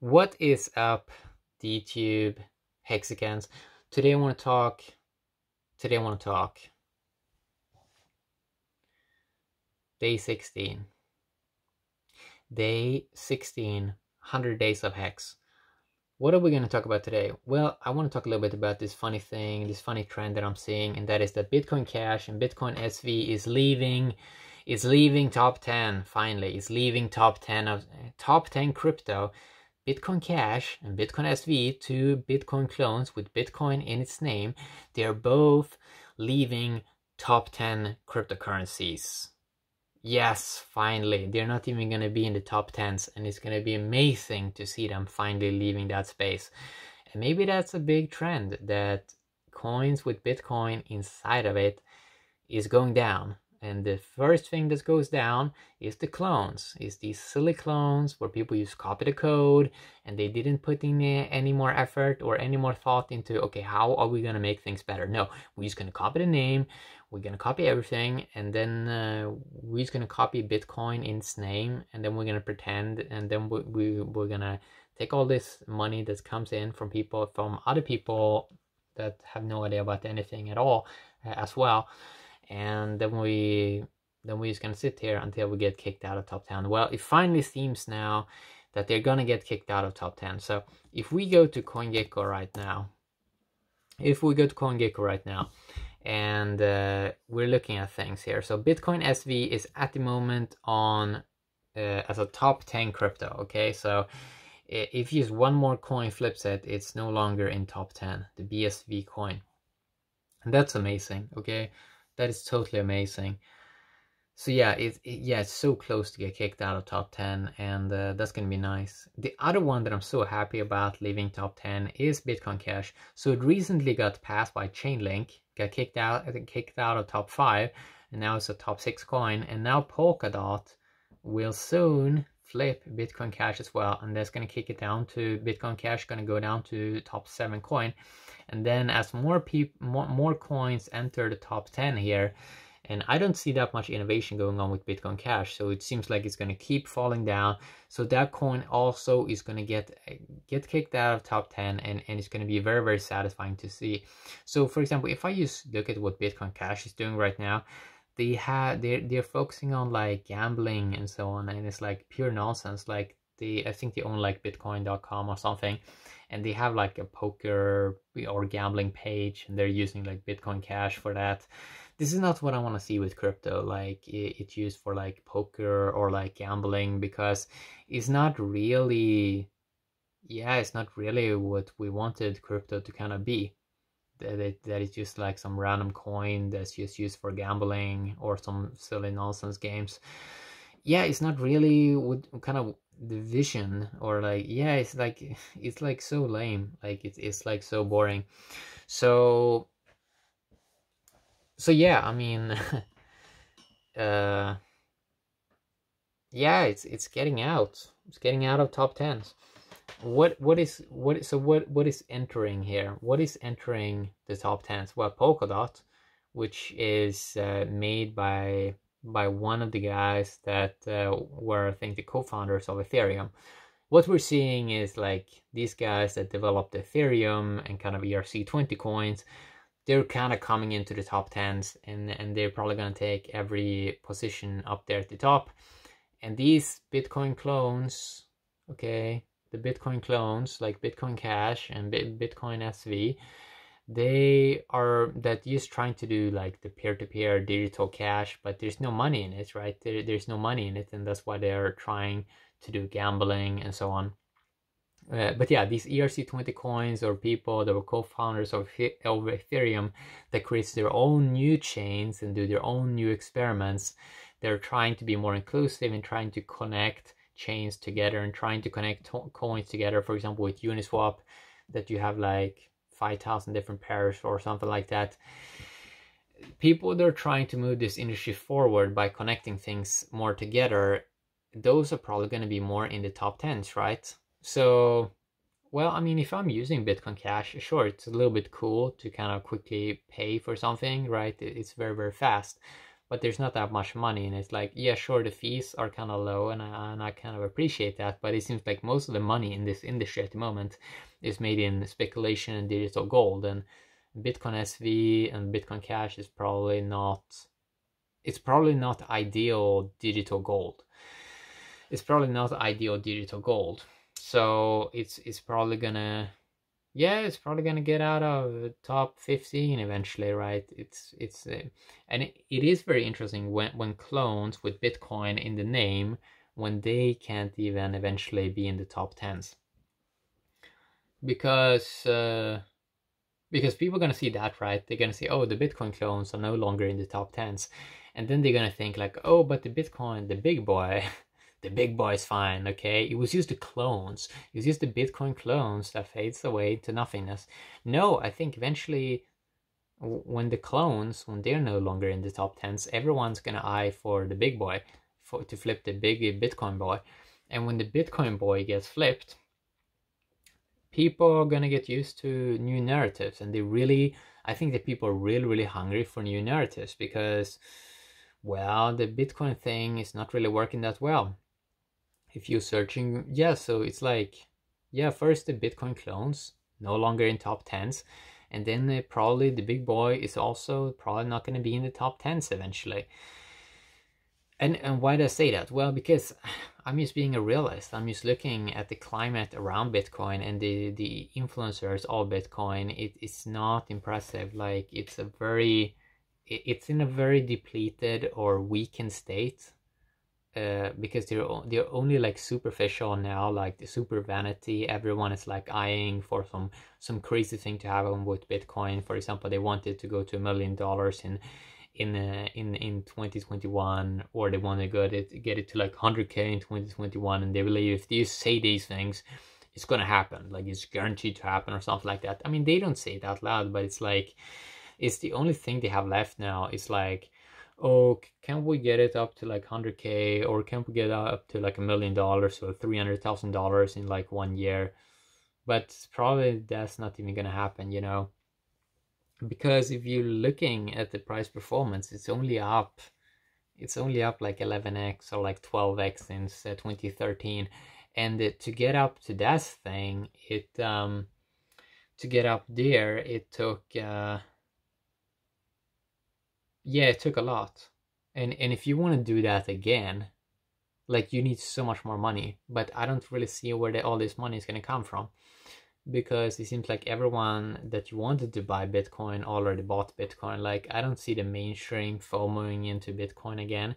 What is up, DTube Hexicans? Today I want to talk day 16. Day 16, 100 days of Hex. What are we going to talk about today? Well, I want to talk a little bit about this funny thing, this funny trend that I'm seeing, and that is that Bitcoin Cash and Bitcoin SV is leaving top 10 finally. It's leaving top 10 crypto. Bitcoin Cash and Bitcoin SV, two Bitcoin clones with Bitcoin in its name, they are both leaving top 10 cryptocurrencies. Yes, finally. They're not even going to be in the top 10s, and it's going to be amazing to see them finally leaving that space. And maybe that's a big trend, that coins with Bitcoin inside of it is going down. And the first thing that goes down is the clones, is these silly clones where people just copy the code and they didn't put in any more effort or any more thought into, okay, how are we going to make things better? No, we're just going to copy the name, we're going to copy everything, and then we're just going to copy Bitcoin in its name, and then we're going to pretend, and then we're going to take all this money that comes in from people, from other people that have no idea about anything at all as well. And then we're just gonna sit here until we get kicked out of top 10. Well, it finally seems now that they're gonna get kicked out of top 10. So if we go to CoinGecko right now, and we're looking at things here. So Bitcoin SV is at the moment on as a top 10 crypto. Okay, so if just one more coin flips it, it's no longer in top 10, the BSV coin. And that's amazing. Okay, that is totally amazing. So yeah, it's so close to get kicked out of top 10, and that's gonna be nice. The other one that I'm so happy about leaving top 10 is Bitcoin Cash. So it recently got passed by Chainlink, got kicked out of top 5, and now it's a top 6 coin. And now Polkadot will soon flip Bitcoin Cash as well, and that's gonna kick it down to Bitcoin Cash, gonna go down to top 7 coin. And then as more coins enter the top 10 here, and I don't see that much innovation going on with Bitcoin Cash, so it seems like it's going to keep falling down. So that coin also is going to get kicked out of top 10, and it's going to be very, very satisfying to see. So for example, if I just look at what Bitcoin Cash is doing right now, they're focusing on like gambling and so on, and it's like pure nonsense. Like I think they own like bitcoin.com or something, and they have like a poker or gambling page, and they're using like Bitcoin Cash for that. This is not what I want to see with crypto. Like it's used for like poker or like gambling, because it's not really, it's not really what we wanted crypto to kind of be. That is just like some random coin that's just used for gambling or some silly nonsense games. Yeah, it's not really what kind of the vision, or like, it's like so lame. Like it's like so boring. So yeah, I mean it's getting out. It's getting out of top 10s. What is entering here? What is entering the top 10s? Well, Polkadot, which is made by one of the guys that were, I think, the co-founders of Ethereum. What we're seeing is like these guys that developed Ethereum and kind of ERC20 coins, they're kind of coming into the top 10s, and they're probably going to take every position up there at the top. And these Bitcoin clones, okay, the Bitcoin clones like Bitcoin Cash and Bitcoin SV, they are just trying to do like the peer-to-peer digital cash, but there's no money in it, right? There's no money in it, and that's why they're trying to do gambling and so on. But yeah, these ERC20 coins, or people that were co-founders of Ethereum that creates their own new chains and do their own new experiments, they're trying to be more inclusive and trying to connect chains together and trying to connect coins together. For example, with Uniswap, that you have like 5,000 different pairs or something like that. People that are trying to move this industry forward by connecting things more together, those are probably going to be more in the top 10s, right? So, well, I mean, if I'm using Bitcoin Cash, sure, it's a little bit cool to kind of quickly pay for something, right? It's very, very fast. but there's not that much money, and it's like, yeah, sure, the fees are kind of low, and I kind of appreciate that, but it seems like most of the money in this industry at the moment is made in speculation and digital gold, and Bitcoin SV and Bitcoin Cash is probably not, it's probably not ideal digital gold. It's probably not ideal digital gold. So it's probably gonna, yeah, it's probably gonna get out of top 15 eventually, right? It's and it is very interesting when clones with Bitcoin in the name, when they can't even eventually be in the top 10s, because people are gonna see that, right? They're gonna see, oh, the Bitcoin clones are no longer in the top 10s, and then they're gonna think like, oh, but the Bitcoin, the big boy, the big boy is fine, okay? It was just the clones. It was just the Bitcoin clones that fades away to nothingness. No, I think eventually, when the clones, when they're no longer in the top 10s, everyone's gonna eye for the big boy, to flip the big Bitcoin boy. And when the Bitcoin boy gets flipped, people are gonna get used to new narratives, and I think that people are really hungry for new narratives, because, well, the Bitcoin thing is not really working that well. If you're searching, yeah, so it's like, yeah, first the Bitcoin clones, no longer in top 10s, and then probably the big boy is also probably not going to be in the top 10s eventually. And why do I say that? Well, because I'm just being a realist. I'm just looking at the climate around Bitcoin and the influencers of Bitcoin. It's not impressive. Like, it's it's in a very depleted or weakened state. Because they're only like superficial now, like the super vanity. Everyone is like eyeing for some crazy thing to happen with Bitcoin. For example, they wanted to go to $1 million in 2021, or they want to get it to like 100K in 2021, and they believe if you say these things, it's gonna happen, like it's guaranteed to happen or something like that. I mean, they don't say it out loud, but it's like, it's the only thing they have left now. It's like, oh, can we get it up to like 100K, or can we get up to like $1 million or $300,000 in like 1 year? But probably that's not even gonna happen, you know, because if you're looking at the price performance, it's only up like 11x or like 12x since 2013, and to get up to that thing, to get up there, it took yeah, it took a lot. And if you want to do that again, like, you need so much more money. But I don't really see where all this money is going to come from, because it seems like everyone that you wanted to buy Bitcoin already bought Bitcoin. Like, I don't see the mainstream FOMOing into Bitcoin again.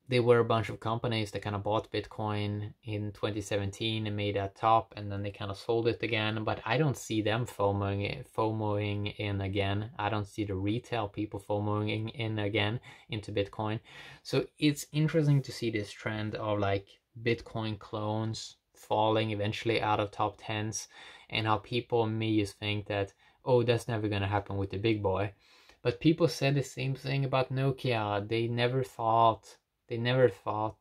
There were a bunch of companies that kind of bought Bitcoin in 2017 and made that top, and then they kind of sold it again. But I don't see them FOMOing in again. I don't see the retail people FOMOing in again into Bitcoin. So it's interesting to see this trend of like Bitcoin clones falling eventually out of top 10s, and how people may just think that, oh, that's never going to happen with the big boy. But people said the same thing about Nokia. They never thought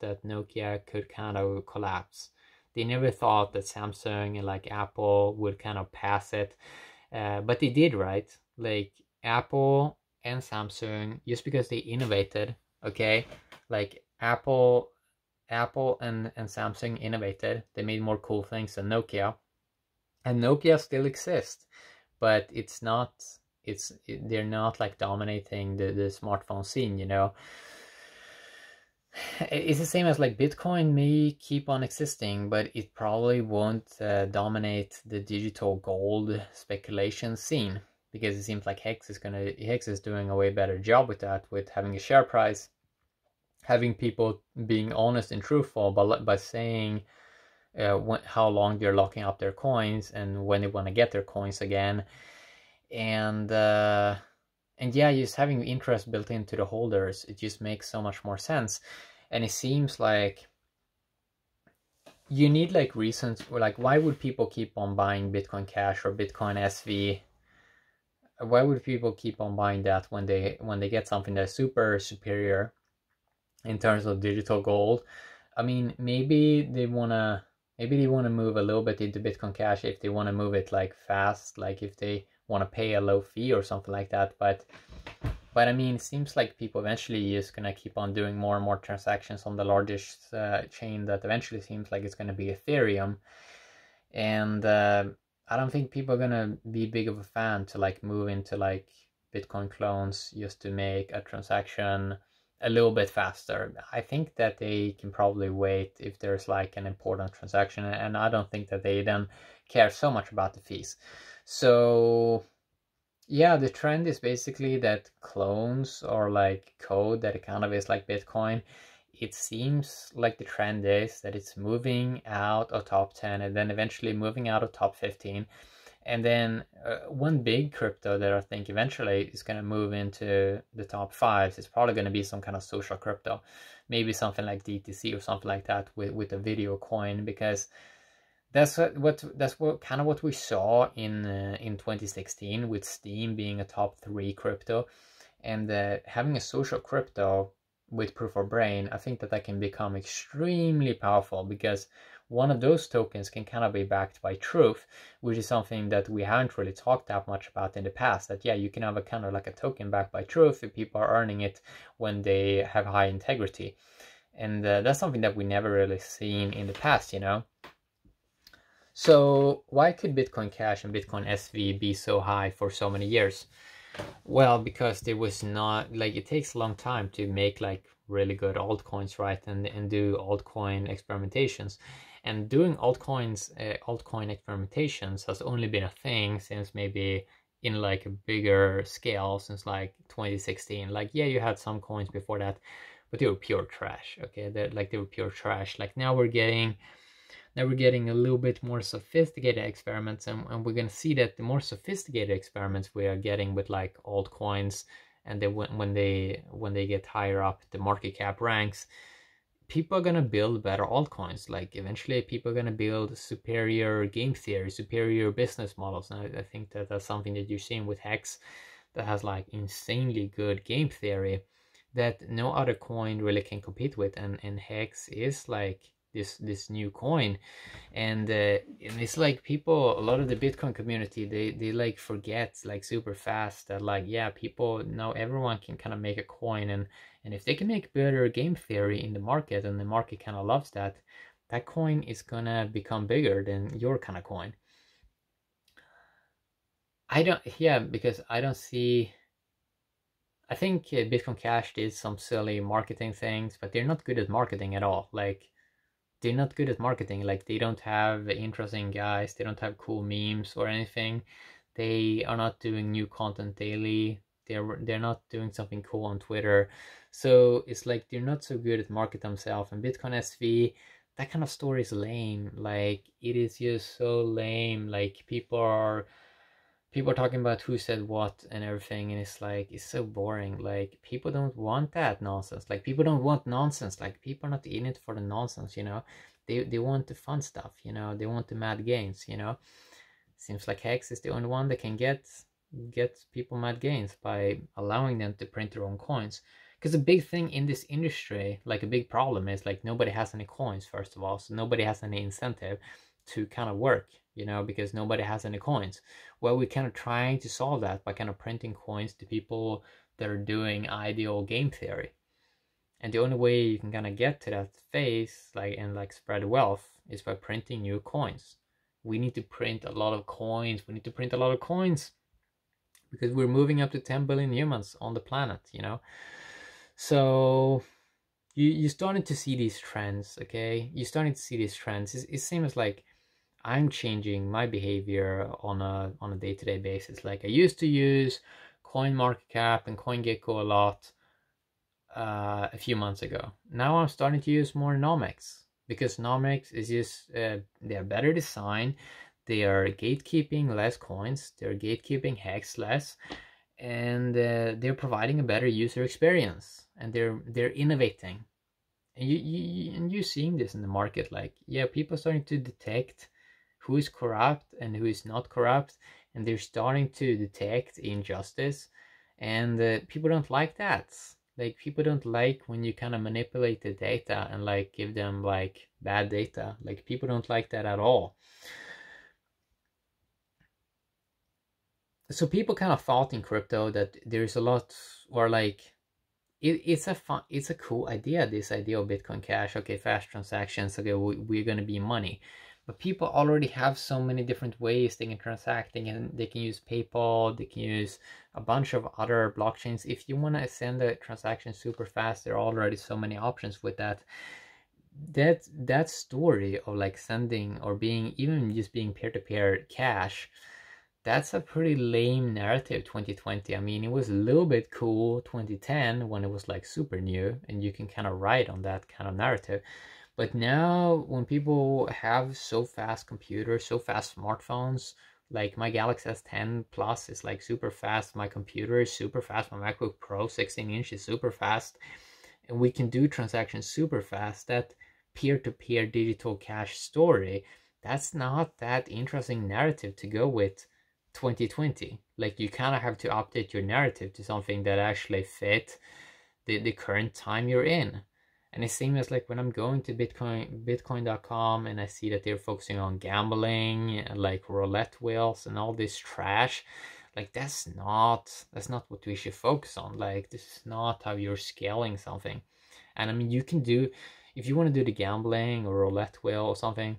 that Nokia could kind of collapse. They never thought that Samsung and like Apple would kind of pass it. But they did, right? Like, Apple and Samsung, just because they innovated, okay? Like, Apple and Samsung innovated. They made more cool things than Nokia. And Nokia still exists, but they're not like dominating the smartphone scene, you know. It's the same as like Bitcoin may keep on existing, but it probably won't dominate the digital gold speculation scene, because it seems like HEX is doing a way better job with that, with having a share price, having people being honest and truthful by saying how long they're locking up their coins and when they want to get their coins again, and yeah, just having interest built into the holders, it just makes so much more sense. And it seems like you need like reasons, or like, why would people keep on buying Bitcoin Cash or Bitcoin SV? Why would people keep on buying that when they get something that's super superior in terms of digital gold? I mean, maybe they wanna move a little bit into Bitcoin Cash if they want to move it like fast, like if they want to pay a low fee or something like that. But But I mean, it seems like people eventually is gonna keep on doing more and more transactions on the largest chain that eventually seems like it's gonna be Ethereum. And I don't think people are gonna be big of a fan to like move into like Bitcoin clones just to make a transaction a little bit faster. I think that they can probably wait if there's like an important transaction, and I don't think that they then care so much about the fees. So yeah, the trend is basically that clones or like code that kind of is like Bitcoin. It seems like the trend is that it's moving out of top 10 and then eventually moving out of top 15. And then one big crypto that I think eventually is going to move into the top 5 is probably going to be some kind of social crypto. Maybe something like DTC or something like that with a video coin, because that's what kind of what we saw in 2016 with Steam being a top 3 crypto, and having a social crypto with proof of brain. I think that that can become extremely powerful, because one of those tokens can kind of be backed by truth, which is something that we haven't really talked that much about in the past. That yeah, you can have a kind of like a token backed by truth if people are earning it when they have high integrity, and that's something that we never really seen in the past, you know. So why could Bitcoin Cash and Bitcoin SV be so high for so many years? Well, because there was not, like, it takes a long time to make like really good altcoins, right? And do altcoin experimentations. And doing altcoin experimentations has only been a thing since maybe in like a bigger scale since like 2016. Like, yeah, you had some coins before that, but they were pure trash. Okay, they were pure trash. Like now we're getting a little bit more sophisticated experiments, and we're going to see that the more sophisticated experiments we are getting with like altcoins, and they when they get higher up the market cap ranks, people are going to build better altcoins. Like eventually people are going to build superior game theory, superior business models, and I think that that's something that you're seeing with HEX, that has like insanely good game theory that no other coin really can compete with, and HEX is like this new coin. And it's like people, a lot of the Bitcoin community, they like forget like super fast that like, yeah, people now, everyone can kind of make a coin, and if they can make better game theory in the market and the market kind of loves that, that coin is gonna become bigger than your kind of coin. Because I don't see, I think Bitcoin Cash did some silly marketing things, but they're not good at marketing at all. Like they're not good at marketing. Like they don't have interesting guys, they don't have cool memes or anything. They are not doing new content daily. They're not doing something cool on Twitter. So it's like they're not so good at market themselves. And Bitcoin SV, that kind of story is lame. Like it is just so lame. Like people are talking about who said what and everything, and it's like, it's so boring. Like people don't want that nonsense. Like people don't want nonsense. Like people are not in it for the nonsense, you know. They want the fun stuff, you know. They want the mad gains, you know. Seems like Hex is the only one that can get people mad gains by allowing them to print their own coins. Because a big thing in this industry, like a big problem, is like nobody has any coins, first of all. So nobody has any incentive to kind of work, you know, because nobody has any coins. Well, we're kind of trying to solve that by kind of printing coins to people that are doing ideal game theory. And the only way you can kind of get to that phase, like, and like spread wealth, is by printing new coins. We need to print a lot of coins. We need to print a lot of coins because we're moving up to 10 billion humans on the planet, you know. So you're starting to see these trends, okay? You're starting to see these trends. It seems like I'm changing my behavior on a day-to-day basis. Like I used to use CoinMarketCap and CoinGecko a lot a few months ago. Now I'm starting to use more Nomex, because Nomex is just they're better design. They are gatekeeping less coins. They're gatekeeping Hex less, and they're providing a better user experience. And they're innovating. And you're seeing this in the market. Like, yeah, people are starting to detect who is corrupt and who is not corrupt, and they're starting to detect injustice, and people don't like that. Like people don't like when you kind of manipulate the data and like give them like bad data. Like people don't like that at all. so people kind of thought in crypto that there's a lot, or like it's a cool idea, this idea of Bitcoin Cash. Okay, fast transactions, okay, we're gonna be money. But people already have so many different ways they can transact, and they can use PayPal, they can use a bunch of other blockchains. If you want to send a transaction super fast, there are already so many options with that. That story of like sending or being, even just being peer-to-peer cash, that's a pretty lame narrative 2020. I mean, it was a little bit cool 2010 when it was like super new and you can kind of ride on that kind of narrative. But now when people have so fast computers, so fast smartphones, like my Galaxy S10 Plus is like super fast, my computer is super fast, my MacBook Pro 16-inch is super fast, and we can do transactions super fast, that peer-to-peer digital cash story, that's not that interesting narrative to go with 2020. Like, you kind of have to update your narrative to something that actually fit the current time you're in. And it seems like when I'm going to bitcoin.com and I see that they're focusing on gambling and like roulette wheels and all this trash, like that's not what we should focus on. Like, this is not how you're scaling something. And I mean, you can do, if you want to do the gambling or roulette wheel or something,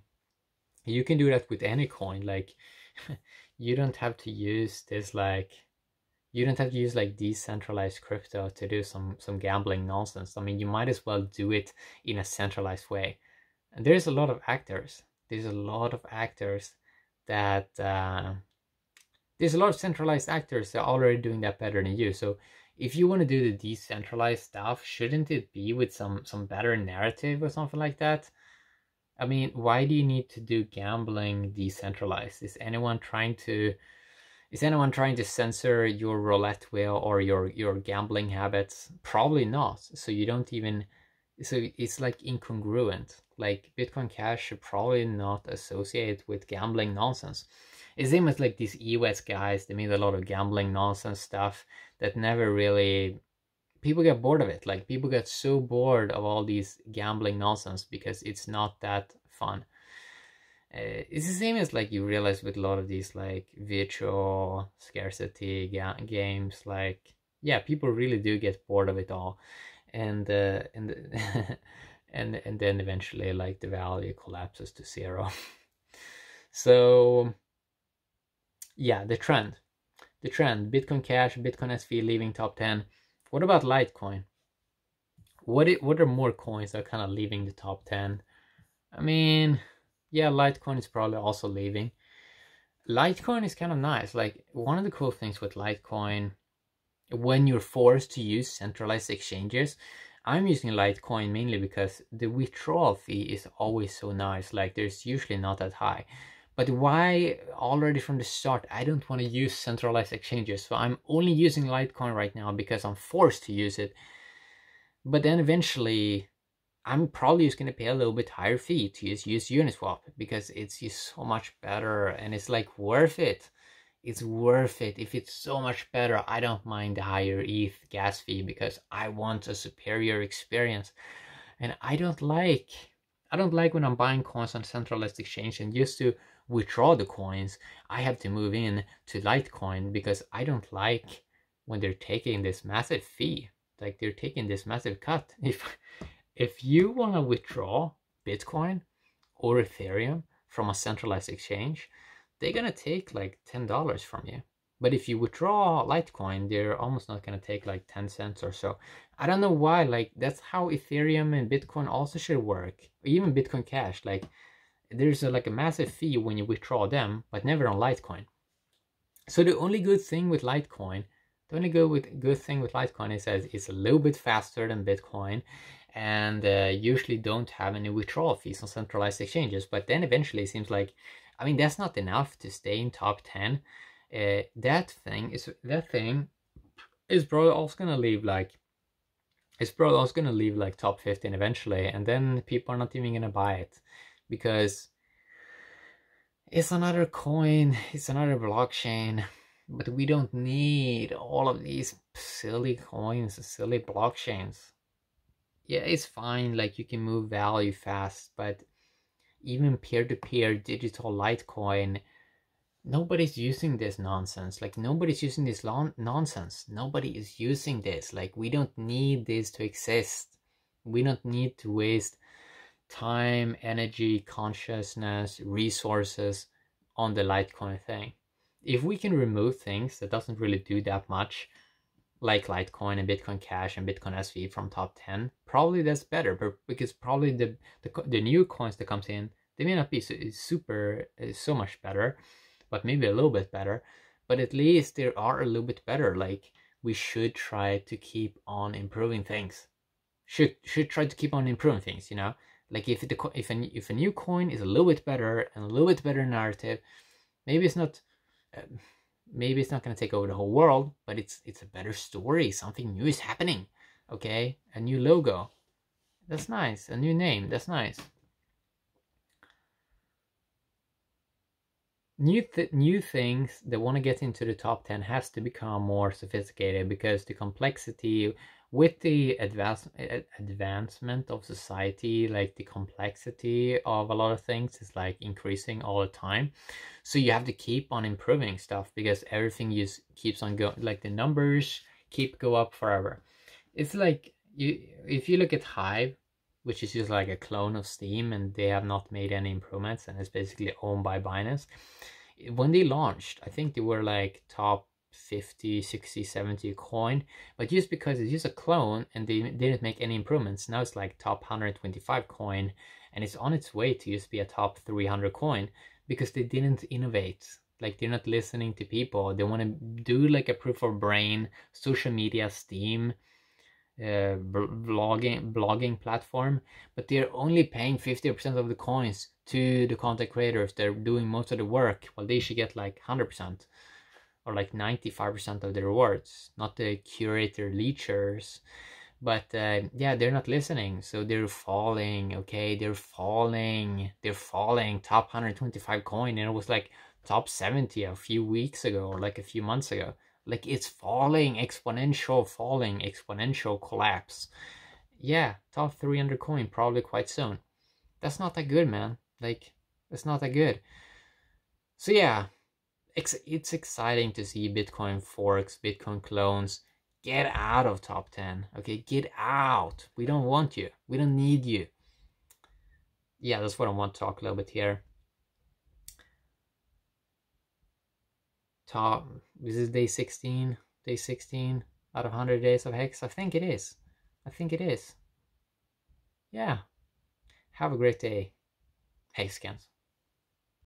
you can do that with any coin. Like you don't have to use this, like you don't have to use like decentralized crypto to do some gambling nonsense. I mean, you might as well do it in a centralized way. And there's a lot of actors. There's a lot of actors that there's a lot of centralized actors that are already doing that better than you. So if you want to do the decentralized stuff, shouldn't it be with some better narrative or something like that? I mean, why do you need to do gambling decentralized? Is anyone trying to censor your roulette wheel or your gambling habits? Probably not. So you don't even, so it's like incongruent. Like, Bitcoin Cash should probably not associate with gambling nonsense. It's same as like these US guys, they made a lot of gambling nonsense stuff that never really, people get bored of it. Like, people get so bored of all these gambling nonsense because it's not that fun. It's the same as like you realize with a lot of these like virtual scarcity games. Like, yeah, people really do get bored of it all, and and and then eventually like the value collapses to zero. So yeah, the trend, Bitcoin Cash, Bitcoin SV leaving top 10. What about Litecoin? What are more coins that are kind of leaving the top 10? I mean, yeah, Litecoin is probably also leaving. Litecoin is kind of nice. Like, one of the cool things with Litecoin, when you're forced to use centralized exchanges, I'm using Litecoin mainly because the withdrawal fee is always so nice. Like, there's usually not that high. But why already from the start I don't want to use centralized exchanges? So I'm only using Litecoin right now because I'm forced to use it. But then eventually I'm probably just going to pay a little bit higher fee to use Uniswap because it's just so much better, and it's like worth it. It's worth it. If it's so much better, I don't mind the higher ETH gas fee because I want a superior experience. And I don't like when I'm buying coins on centralized exchange and just to withdraw the coins, I have to move in to Litecoin because I don't like when they're taking this massive fee. Like, they're taking this massive cut. If you want to withdraw Bitcoin or Ethereum from a centralized exchange, they're going to take like $10 from you. But if you withdraw Litecoin, they're almost not going to take like 10 cents or so. I don't know why. Like, that's how Ethereum and Bitcoin also should work. Even Bitcoin Cash. Like, there's like a massive fee when you withdraw them, but never on Litecoin. So the only good thing with Litecoin, is that it's a little bit faster than Bitcoin, and usually don't have any withdrawal fees on centralized exchanges. But then eventually it seems like, I mean, that's not enough to stay in top 10. That thing is probably also gonna leave like, top 15 eventually, and then people are not even gonna buy it because it's another coin, it's another blockchain. But we don't need all of these silly coins, silly blockchains. Yeah, it's fine, like you can move value fast, but even peer-to-peer digital Litecoin, nobody's using this nonsense. Like, nobody's using this nonsense. Nobody is using this. Like, we don't need this to exist. We don't need to waste time, energy, consciousness, resources on the Litecoin thing. If we can remove things that doesn't really do that much, like Litecoin and Bitcoin Cash and Bitcoin SV from top 10, probably that's better. But because probably the new coins that comes in, they may not be so much better, but maybe a little bit better. But at least they are a little bit better. Like, we should try to keep on improving things. Should try to keep on improving things, you know. Like, if a new coin is a little bit better and a little bit better narrative, maybe it's not going to take over the whole world, but it's a better story. Something new is happening. Okay, a new logo, that's nice. A new name, that's nice. New things that want to get into the top 10 has to become more sophisticated, because the complexity with the advancement of society, like the complexity of a lot of things is like increasing all the time. So you have to keep on improving stuff, because everything just keeps on going. Like, the numbers go up forever. It's like, if you look at Hive, which is just like a clone of Steam, and they have not made any improvements, and it's basically owned by Binance. When they launched, I think they were like top 50, 60, 70 coin, but just because it's just a clone and they didn't make any improvements, now it's like top 125 coin, and it's on its way to just be a top 300 coin, because they didn't innovate. Like, they're not listening to people. They want to do like a proof of brain, social media, Steam, blogging platform, but they're only paying 50% of the coins to the content creators. They're doing most of the work, while they should get like 100% or like 95% of the rewards, not the curator leechers. But yeah, they're not listening, so they're falling. Okay, they're falling top 125 coin, and it was like top 70 a few weeks ago, or like a few months ago. Like, it's falling, exponential collapse. Yeah, top 300 coin probably quite soon. That's not that good, man. Like, that's not that good. So yeah, it's exciting to see Bitcoin forks, Bitcoin clones get out of top 10. Okay, get out. We don't want you. We don't need you. Yeah, that's what I want to talk a little bit here. This is day 16 out of 100 days of HEX. I think it is. Yeah, have a great day, HEXcans.